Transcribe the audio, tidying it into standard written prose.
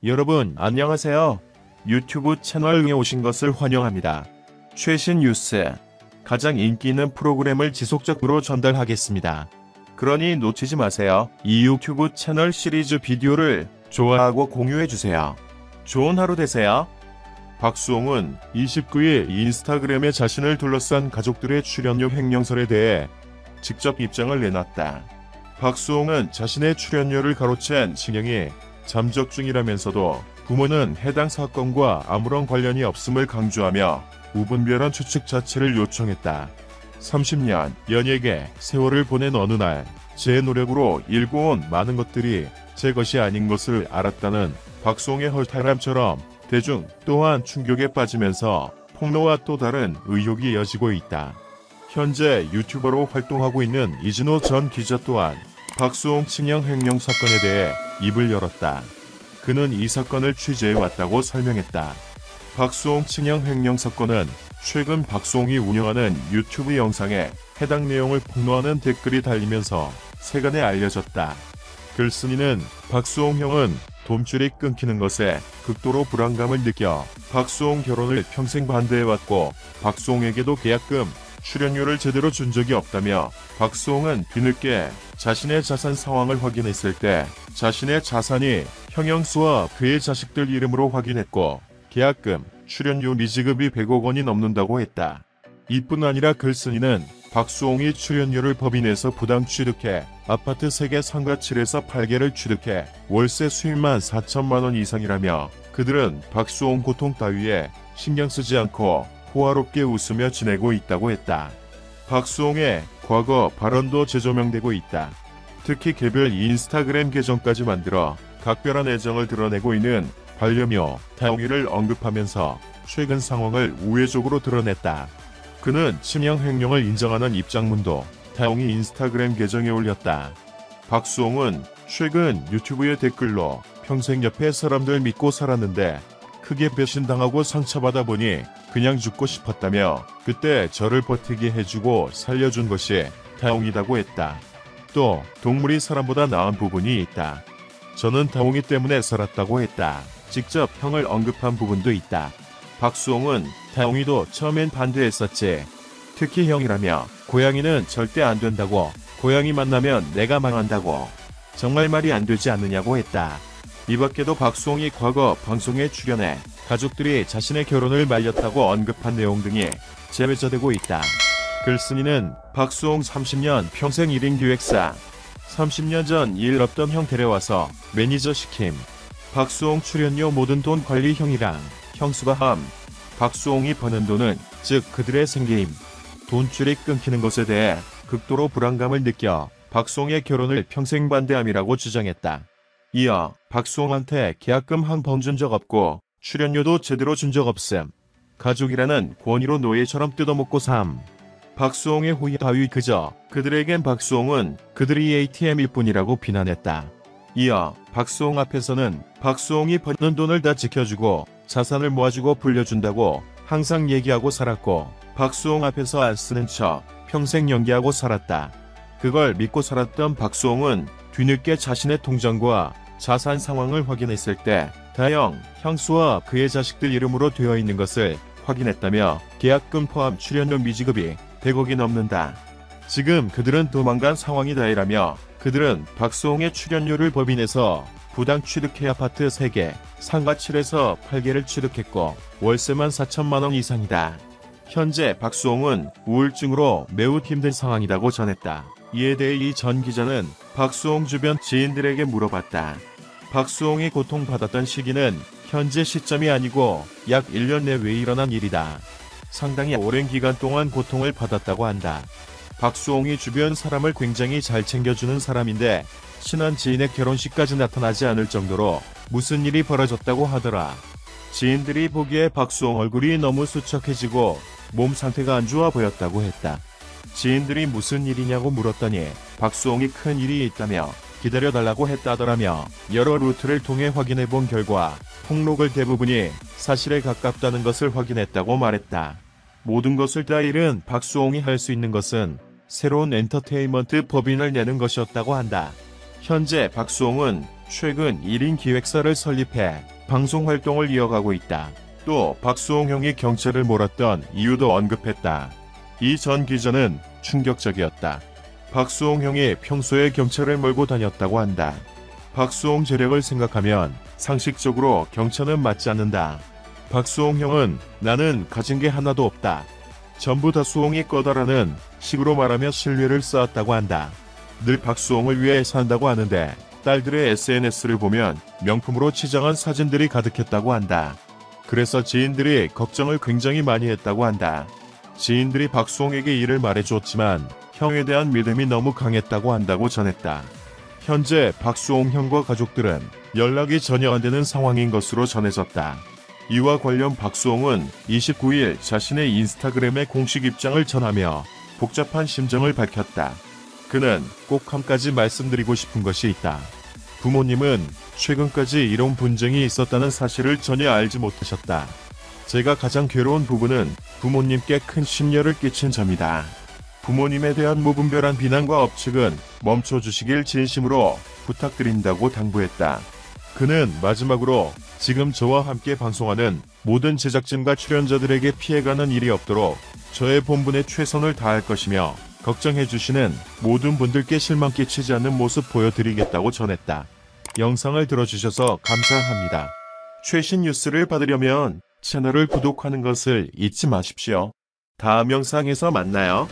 여러분 안녕하세요. 유튜브 채널에 오신 것을 환영합니다. 최신 뉴스, 가장 인기 있는 프로그램을 지속적으로 전달하겠습니다. 그러니 놓치지 마세요. 이 유튜브 채널 시리즈 비디오를 좋아하고 공유해주세요. 좋은 하루 되세요. 박수홍은 29일 인스타그램에 자신을 둘러싼 가족들의 출연료 횡령설에 대해 직접 입장을 내놨다. 박수홍은 자신의 출연료를 가로챈 신형이 잠적 중이라면서도 부모는 해당 사건과 아무런 관련이 없음을 강조하며 무분별한 추측 자체를 요청했다. 30년 연예계 세월을 보낸 어느 날 제 노력으로 일궈온 많은 것들이 제 것이 아닌 것을 알았다는 박수홍의 허탈함처럼 대중 또한 충격에 빠지면서 폭로와 또 다른 의혹이 이어지고 있다. 현재 유튜버로 활동하고 있는 이진호 전 기자 또한 박수홍 층형 횡령 사건에 대해 입을 열었다. 그는 이 사건을 취재해왔다고 설명했다. 박수홍 층형 횡령 사건은 최근 박수홍이 운영하는 유튜브 영상에 해당 내용을 폭로하는 댓글이 달리면서 세간에 알려졌다. 글쓴이는 박수홍 형은 돈줄이 끊기는 것에 극도로 불안감을 느껴 박수홍 결혼을 평생 반대해왔고 박수홍에게도 계약금, 출연료를 제대로 준 적이 없다며 박수홍은 뒤늦게 자신의 자산 상황을 확인했을 때 자신의 자산이 형영수와 그의 자식들 이름으로 확인했고 계약금, 출연료 미지급이 100억 원이 넘는다고 했다. 이뿐 아니라 글쓴이는 박수홍이 출연료를 법인에서 부당 취득해 아파트 3개 상가 7에서 8개를 취득해 월세 수입만 4천만 원 이상이라며 그들은 박수홍 고통 따위에 신경 쓰지 않고 호화롭게 웃으며 지내고 있다고 했다. 박수홍의 과거 발언도 재조명되고 있다. 특히 개별 인스타그램 계정까지 만들어 각별한 애정을 드러내고 있는 반려묘 타용이를 언급하면서 최근 상황을 우회적으로 드러냈다. 그는 층형 횡령을 인정하는 입장문도 타용이 인스타그램 계정에 올렸다. 박수홍은 최근 유튜브의 댓글로 평생 옆에 사람들 믿고 살았는데 크게 배신당하고 상처받아 보니 그냥 죽고 싶었다며 그때 저를 버티게 해주고 살려준 것이 타용이라고 했다. 또 동물이 사람보다 나은 부분이 있다. 저는 타용이 때문에 살았다고 했다. 직접 형을 언급한 부분도 있다. 박수홍은 타용이도 처음엔 반대했었지. 특히 형이라며 고양이는 절대 안 된다고, 고양이 만나면 내가 망한다고. 정말 말이 안 되지 않느냐고 했다. 이 밖에도 박수홍이 과거 방송에 출연해 가족들이 자신의 결혼을 말렸다고 언급한 내용 등이 재배쳐되고 있다. 글쓴이는 박수홍 30년 평생 1인 기획사, 30년 전 일 없던 형 데려와서 매니저 시킴. 박수홍 출연료 모든 돈 관리 형이랑 형수가 함. 박수홍이 버는 돈은 즉 그들의 생계임. 돈줄이 끊기는 것에 대해 극도로 불안감을 느껴 박수홍의 결혼을 평생 반대함이라고 주장했다. 이어 박수홍한테 계약금 한 번 준 적 없고 출연료도 제대로 준 적 없음. 가족이라는 권위로 노예처럼 뜯어먹고 삶. 박수홍의 호의 따위 그저 그들에겐 박수홍은 그들이 ATM일 뿐이라고 비난했다. 이어 박수홍 앞에서는 박수홍이 버는 돈을 다 지켜주고 자산을 모아주고 불려준다고 항상 얘기하고 살았고 박수홍 앞에서 안 쓰는 척 평생 연기하고 살았다. 그걸 믿고 살았던 박수홍은 뒤늦게 자신의 통장과 자산 상황을 확인했을 때 다영, 형수와 그의 자식들 이름으로 되어 있는 것을 확인했다며 계약금 포함 출연료 미지급이 100억이 넘는다. 지금 그들은 도망간 상황이다이라며 그들은 박수홍의 출연료를 법인에서 부당 취득해 아파트 3개, 상가 7에서 8개를 취득했고 월세만 4천만 원 이상이다. 현재 박수홍은 우울증으로 매우 힘든 상황이라고 전했다. 이에 대해 이 전 기자는 박수홍 주변 지인들에게 물어봤다. 박수홍이 고통받았던 시기는 현재 시점이 아니고 약 1년 내외에 일어난 일이다. 상당히 오랜 기간 동안 고통을 받았다고 한다. 박수홍이 주변 사람을 굉장히 잘 챙겨주는 사람인데 친한 지인의 결혼식까지 나타나지 않을 정도로 무슨 일이 벌어졌다고 하더라. 지인들이 보기에 박수홍 얼굴이 너무 수척해지고 몸 상태가 안 좋아 보였다고 했다. 지인들이 무슨 일이냐고 물었더니 박수홍이 큰 일이 있다며 기다려달라고 했다더라며 여러 루트를 통해 확인해본 결과 폭로글 대부분이 사실에 가깝다는 것을 확인했다고 말했다. 모든 것을 다 잃은 박수홍이 할 수 있는 것은 새로운 엔터테인먼트 법인을 내는 것이었다고 한다. 현재 박수홍은 최근 1인 기획사를 설립해 방송 활동을 이어가고 있다. 또 박수홍 형이 경찰을 몰았던 이유도 언급했다. 이 전 기자는 충격적이었다. 박수홍 형이 평소에 경찰을 몰고 다녔다고 한다. 박수홍 재력을 생각하면 상식적으로 경찰은 맞지 않는다. 박수홍 형은 나는 가진 게 하나도 없다. 전부 다 수홍이 거다라는 식으로 말하며 신뢰를 쌓았다고 한다. 늘 박수홍을 위해 산다고 하는데 딸들의 SNS를 보면 명품으로 치장한 사진들이 가득했다고 한다. 그래서 지인들이 걱정을 굉장히 많이 했다고 한다. 지인들이 박수홍에게 이를 말해줬지만 형에 대한 믿음이 너무 강했다고 한다고 전했다. 현재 박수홍 형과 가족들은 연락이 전혀 안 되는 상황인 것으로 전해졌다. 이와 관련 박수홍은 29일 자신의 인스타그램에 공식 입장을 전하며 복잡한 심정을 밝혔다. 그는 꼭 한 가지 말씀드리고 싶은 것이 있다. 부모님은 최근까지 이런 분쟁이 있었다는 사실을 전혀 알지 못하셨다. 제가 가장 괴로운 부분은 부모님께 큰 심려를 끼친 점이다. 부모님에 대한 무분별한 비난과 억측은 멈춰주시길 진심으로 부탁드린다고 당부했다. 그는 마지막으로 지금 저와 함께 방송하는 모든 제작진과 출연자들에게 피해가는 일이 없도록 저의 본분에 최선을 다할 것이며 걱정해주시는 모든 분들께 실망 끼치지 않는 모습 보여드리겠다고 전했다. 영상을 들어주셔서 감사합니다. 최신 뉴스를 받으려면 채널을 구독하는 것을 잊지 마십시오. 다음 영상에서 만나요.